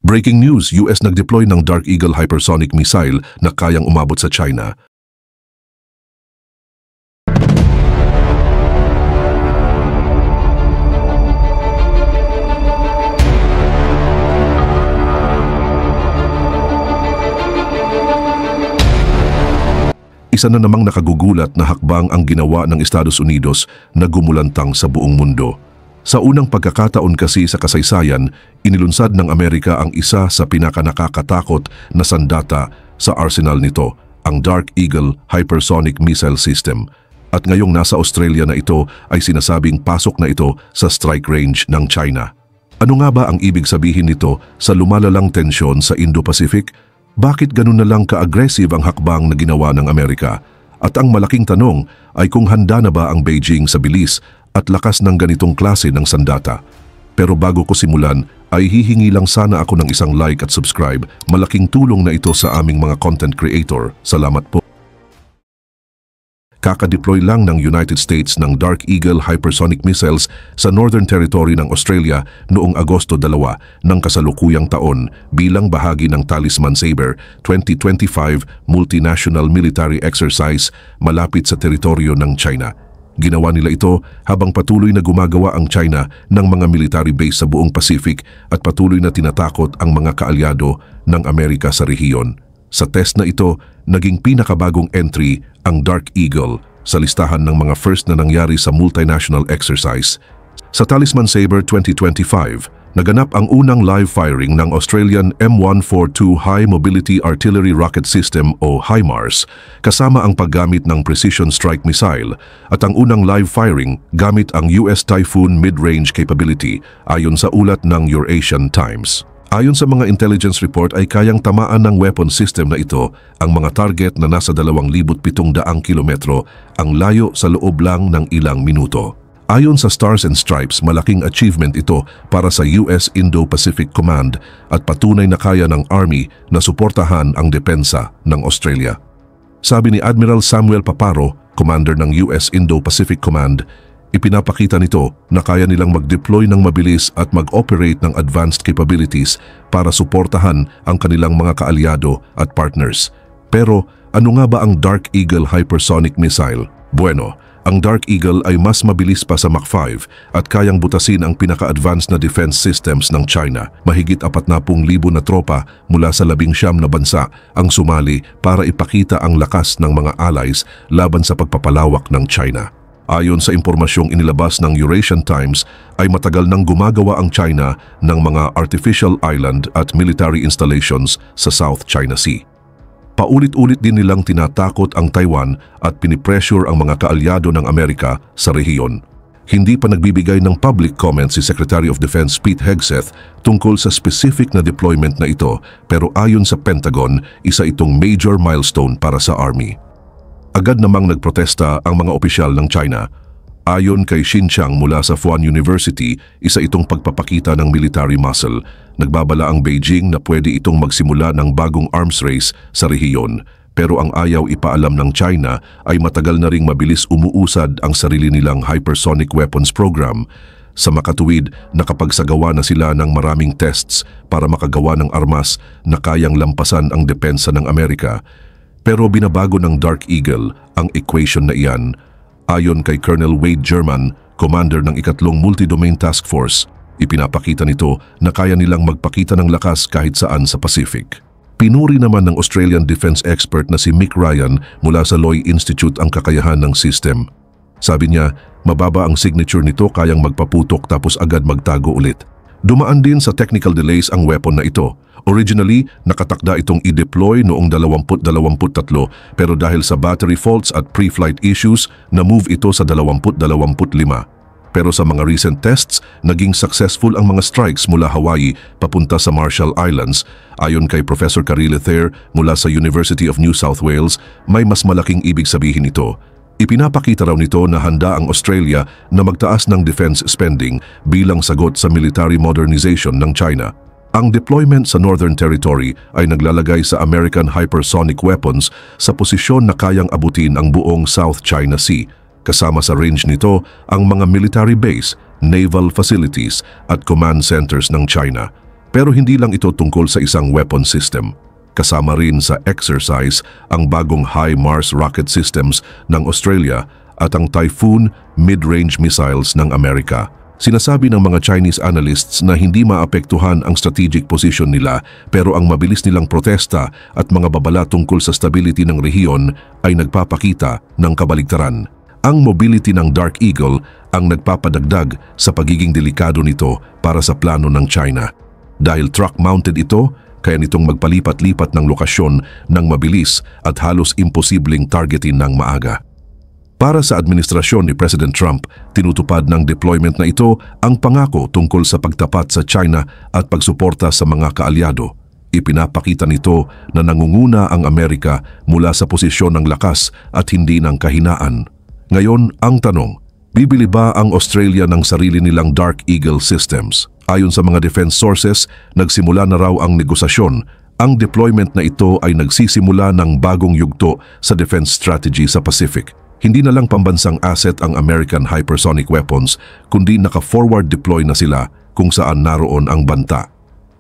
Breaking news, US nag-deploy ng Dark Eagle hypersonic missile na kayang umabot sa China. Isa na namang nakagugulat na hakbang ang ginawa ng Estados Unidos na gumulantang sa buong mundo. Sa unang pagkakataon kasi sa kasaysayan, inilunsad ng Amerika ang isa sa pinakanakakatakot na sandata sa arsenal nito, ang Dark Eagle Hypersonic Missile System. At ngayong nasa Australia na ito ay sinasabing pasok na ito sa strike range ng China. Ano nga ba ang ibig sabihin nito sa lumalalang tensyon sa Indo-Pacific? Bakit ganun na lang ka-aggressive ang hakbang na ginawa ng Amerika? At ang malaking tanong ay kung handa na ba ang Beijing sa bilis at lakas ng ganitong klase ng sandata. Pero bago ko simulan, ay hihingi lang sana ako ng isang like at subscribe. Malaking tulong na ito sa aming mga content creator. Salamat po. Kaka-deploy lang ng United States ng Dark Eagle hypersonic missiles sa Northern Territory ng Australia noong Agosto 2 ng kasalukuyang taon bilang bahagi ng Talisman Sabre 2025 multinational military exercise malapit sa teritoryo ng China. Ginawa nila ito habang patuloy na gumagawa ang China ng mga military base sa buong Pacific at patuloy na tinatakot ang mga kaalyado ng Amerika sa rehiyon. Sa test na ito, naging pinakabagong entry ang Dark Eagle sa listahan ng mga first na nangyari sa multinational exercise. Sa Talisman Sabre 2025, naganap ang unang live firing ng Australian M142 High Mobility Artillery Rocket System o HIMARS kasama ang paggamit ng Precision Strike Missile at ang unang live firing gamit ang US Typhoon Mid-Range Capability ayon sa ulat ng Eurasian Times. Ayon sa mga intelligence report ay kayang tamaan ng weapon system na ito ang mga target na nasa 2,700 kilometro ang layo sa loob lang ng ilang minuto. Ayon sa Stars and Stripes, malaking achievement ito para sa US Indo-Pacific Command at patunay na kaya ng Army na suportahan ang depensa ng Australia. Sabi ni Admiral Samuel Paparo, Commander ng US Indo-Pacific Command, ipinapakita nito na kaya nilang mag-deploy ng mabilis at mag-operate ng advanced capabilities para suportahan ang kanilang mga kaalyado at partners. Pero ano nga ba ang Dark Eagle hypersonic missile? Bueno, ang Dark Eagle ay mas mabilis pa sa Mach 5 at kayang butasin ang pinaka-advanced na defense systems ng China. Mahigit 40,000 na tropa mula sa 19 na bansa ang sumali para ipakita ang lakas ng mga allies laban sa pagpapalawak ng China. Ayon sa impormasyong inilabas ng Eurasian Times, ay matagal nang gumagawa ang China ng mga artificial island at military installations sa South China Sea. Paulit-ulit din nilang tinatakot ang Taiwan at pinipressure ang mga kaalyado ng Amerika sa rehiyon. Hindi pa nagbibigay ng public comment si Secretary of Defense Pete Hegseth tungkol sa specific na deployment na ito, pero ayon sa Pentagon, isa itong major milestone para sa Army. Agad namang nagprotesta ang mga opisyal ng China. Ayon kay Xinjiang mula sa Fuan University, isa itong pagpapakita ng military muscle. Nagbabala ang Beijing na pwede itong magsimula ng bagong arms race sa rehiyon. Pero ang ayaw ipaalam ng China ay matagal na ring mabilis umuusad ang sarili nilang hypersonic weapons program. Sa makatuwid, nakapagsagawa na sila ng maraming tests para makagawa ng armas na kayang lampasan ang depensa ng Amerika. Pero binabago ng Dark Eagle ang equation na iyan. Ayon kay Colonel Wade German, commander ng ikatlong Multi-Domain Task Force, ipinapakita nito na kaya nilang magpakita ng lakas kahit saan sa Pacific. Pinuri naman ng Australian defense expert na si Mick Ryan mula sa Loy Institute ang kakayahan ng system. Sabi niya, mababa ang signature nito, kayang magpaputok tapos agad magtago ulit. Dumaan din sa technical delays ang weapon na ito. Originally, nakatakda itong i-deploy noong 2023 pero dahil sa battery faults at pre-flight issues, na-move ito sa 2025. Pero sa mga recent tests, naging successful ang mga strikes mula Hawaii papunta sa Marshall Islands. Ayon kay Professor Carrie Thayer mula sa University of New South Wales, may mas malaking ibig sabihin ito. Ipinapakita raw nito na handa ang Australia na magtaas ng defense spending bilang sagot sa military modernization ng China. Ang deployment sa Northern Territory ay naglalagay sa American hypersonic weapons sa posisyon na kayang abutin ang buong South China Sea. Kasama sa range nito ang mga military base, naval facilities at command centers ng China. Pero hindi lang ito tungkol sa isang weapon system. Kasama rin sa exercise ang bagong HIMARS rocket systems ng Australia at ang Typhoon mid-range missiles ng Amerika. Sinasabi ng mga Chinese analysts na hindi maapektuhan ang strategic position nila, pero ang mabilis nilang protesta at mga babala tungkol sa stability ng rehiyon ay nagpapakita ng kabaligtaran. Ang mobility ng Dark Eagle ang nagpapadagdag sa pagiging delikado nito para sa plano ng China. Dahil truck-mounted ito, kaya nitong magpalipat-lipat ng lokasyon ng mabilis at halos imposibleng targetin ng maaga. Para sa administrasyon ni President Trump, tinutupad ng deployment na ito ang pangako tungkol sa pagtapat sa China at pagsuporta sa mga kaalyado. Ipinapakita nito na nangunguna ang Amerika mula sa posisyon ng lakas at hindi ng kahinaan. Ngayon, ang tanong, bibili ba ang Australia ng sarili nilang Dark Eagle systems? Ayon sa mga defense sources, nagsimula na raw ang negosasyon. Ang deployment na ito ay nagsisimula ng bagong yugto sa defense strategy sa Pacific. Hindi na lang pambansang asset ang American hypersonic weapons, kundi naka-forward deploy na sila kung saan naroon ang banta.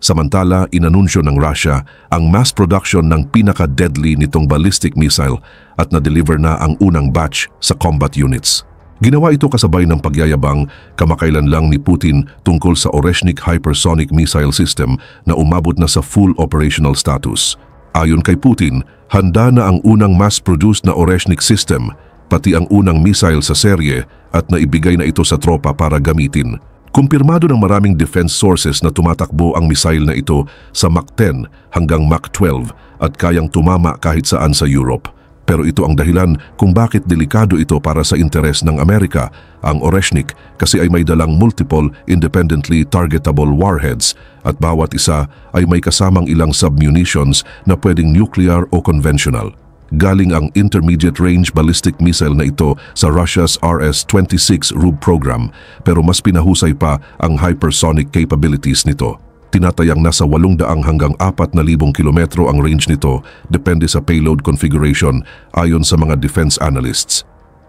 Samantala, inanunsyo ng Russia ang mass production ng pinaka-deadly nitong ballistic missile at na-deliver na ang unang batch sa combat units. Ginawa ito kasabay ng pagyayabang kamakailan lang ni Putin tungkol sa Oreshnik hypersonic missile system na umabot na sa full operational status. Ayon kay Putin, handa na ang unang mass-produced na Oreshnik system, pati ang unang missile sa serye at naibigay na ito sa tropa para gamitin. Kumpirmado ng maraming defense sources na tumatakbo ang missile na ito sa Mach 10 hanggang Mach 12 at kayang tumama kahit saan sa Europe. Pero ito ang dahilan kung bakit delikado ito para sa interes ng Amerika, ang Oreshnik, kasi ay may dalang multiple independently targetable warheads at bawat isa ay may kasamang ilang submunitions na pwedeng nuclear o conventional. Galing ang intermediate range ballistic missile na ito sa Russia's RS-26 RUB program, pero mas pinahusay pa ang hypersonic capabilities nito. Tinatayang nasa 800 hanggang 4,000 kilometro ang range nito depende sa payload configuration ayon sa mga defense analysts.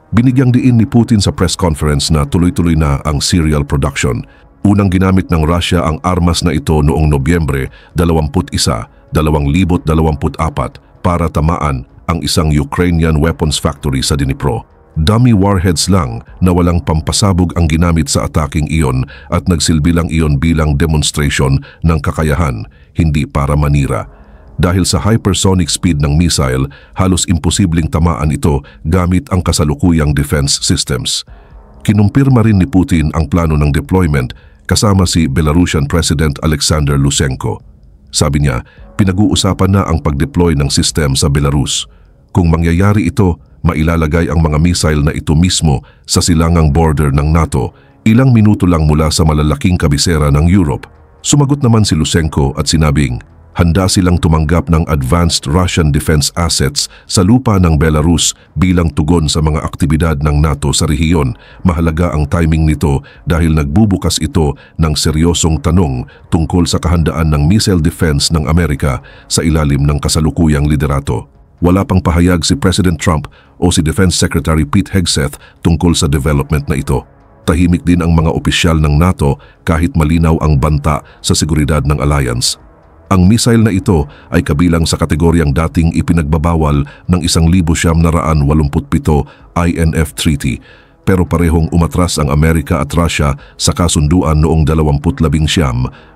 Binigyang diin ni Putin sa press conference na tuloy-tuloy na ang serial production. Unang ginamit ng Russia ang armas na ito noong Nobyembre 21, 2024 para tamaan ang isang Ukrainian weapons factory sa Dnipro. Dummy warheads lang na walang pampasabog ang ginamit sa ataking iyon at nagsilbi lang iyon bilang demonstration ng kakayahan, hindi para manira. Dahil sa hypersonic speed ng missile, halos imposibleng tamaan ito gamit ang kasalukuyang defense systems. Kinumpirma rin ni Putin ang plano ng deployment kasama si Belarusian President Alexander Lukashenko. Sabi niya, pinag-uusapan na ang pag-deploy ng system sa Belarus. Kung mangyayari ito, mailalagay ang mga missile na ito mismo sa silangang border ng NATO, ilang minuto lang mula sa malalaking kabisera ng Europe. Sumagot naman si Lukashenko at sinabing, handa silang tumanggap ng advanced Russian defense assets sa lupa ng Belarus bilang tugon sa mga aktibidad ng NATO sa rehiyon. Mahalaga ang timing nito dahil nagbubukas ito ng seryosong tanong tungkol sa kahandaan ng missile defense ng Amerika sa ilalim ng kasalukuyang liderato. Wala pang pahayag si President Trump o si Defense Secretary Pete Hegseth tungkol sa development na ito. Tahimik din ang mga opisyal ng NATO kahit malinaw ang banta sa seguridad ng alliance. Ang missile na ito ay kabilang sa kategoryang dating ipinagbabawal ng 1987 INF Treaty, pero parehong umatras ang Amerika at Russia sa kasunduan noong 2019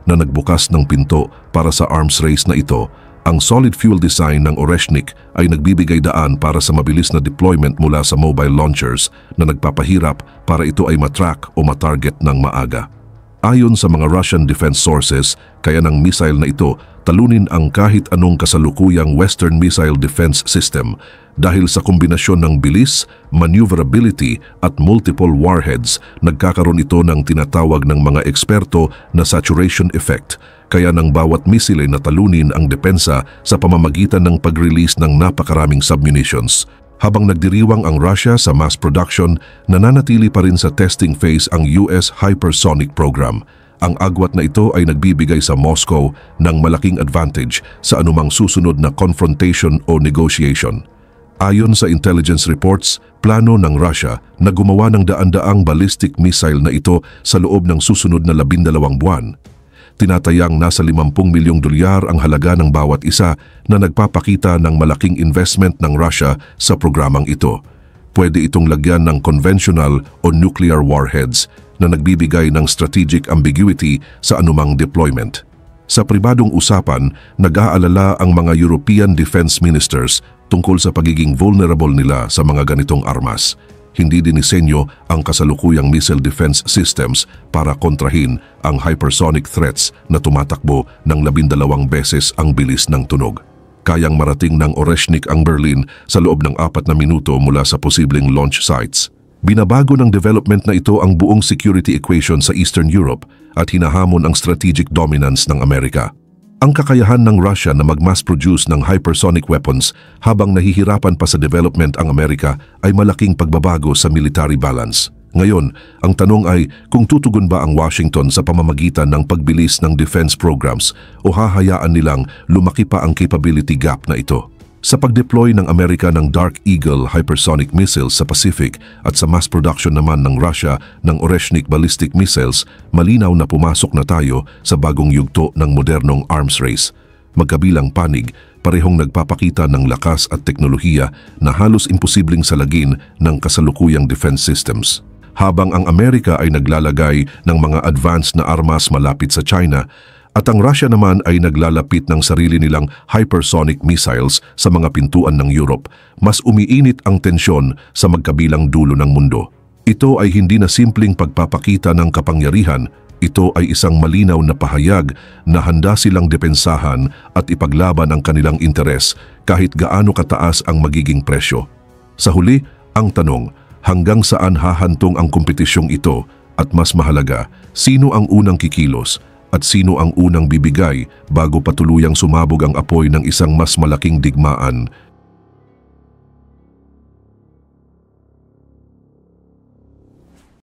na nagbukas ng pinto para sa arms race na ito. Ang solid fuel design ng Oreshnik ay nagbibigay daan para sa mabilis na deployment mula sa mobile launchers na nagpapahirap para ito ay matrack o matarget ng maaga. Ayon sa mga Russian defense sources, kaya ng missile na ito talunin ang kahit anong kasalukuyang Western missile defense system dahil sa kombinasyon ng bilis, maneuverability at multiple warheads. Nagkakaroon ito ng tinatawag ng mga eksperto na saturation effect, kaya ng bawat missile na talunin ang depensa sa pamamagitan ng pag-release ng napakaraming submunitions. Habang nagdiriwang ang Russia sa mass production, nananatili pa rin sa testing phase ang US hypersonic program. Ang agwat na ito ay nagbibigay sa Moscow ng malaking advantage sa anumang susunod na confrontation o negotiation. Ayon sa intelligence reports, plano ng Russia na gumawa ng daan-daang ballistic missile na ito sa loob ng susunod na 12 buwan. Tinatayang nasa 50 milyong dolyar ang halaga ng bawat isa na nagpapakita ng malaking investment ng Russia sa programang ito. Pwede itong lagyan ng conventional o nuclear warheads na nagbibigay ng strategic ambiguity sa anumang deployment. Sa pribadong usapan, nag-aalala ang mga European defense ministers tungkol sa pagiging vulnerable nila sa mga ganitong armas. Hindi dinisenyo ang kasalukuyang missile defense systems para kontrahin ang hypersonic threats na tumatakbo ng 12 beses ang bilis ng tunog. Kayang marating ng Oreshnik ang Berlin sa loob ng 4 na minuto mula sa posibleng launch sites. Binabago ng development na ito ang buong security equation sa Eastern Europe at hinahamon ang strategic dominance ng Amerika. Ang kakayahan ng Russia na mag-mass produce ng hypersonic weapons habang nahihirapan pa sa development ang Amerika ay malaking pagbabago sa military balance. Ngayon, ang tanong ay kung tutugon ba ang Washington sa pamamagitan ng pagbilis ng defense programs o hahayaan nilang lumaki pa ang capability gap na ito. Sa pag-deploy ng Amerika ng Dark Eagle hypersonic missiles sa Pacific at sa mass production naman ng Russia ng Oreshnik ballistic missiles, malinaw na pumasok na tayo sa bagong yugto ng modernong arms race. Magkabilang panig, parehong nagpapakita ng lakas at teknolohiya na halos imposibleng salagin ng kasalukuyang defense systems. Habang ang Amerika ay naglalagay ng mga advanced na armas malapit sa China, at ang Russia naman ay naglalapit ng sarili nilang hypersonic missiles sa mga pintuan ng Europe, mas umiinit ang tensyon sa magkabilang dulo ng mundo. Ito ay hindi na simpleng pagpapakita ng kapangyarihan, ito ay isang malinaw na pahayag na handa silang depensahan at ipaglaban ang kanilang interes kahit gaano kataas ang magiging presyo. Sa huli, ang tanong, hanggang saan hahantong ang kompetisyong ito at mas mahalaga, sino ang unang kikilos? At sino ang unang bibigay bago patuluyang sumabog ang apoy ng isang mas malaking digmaan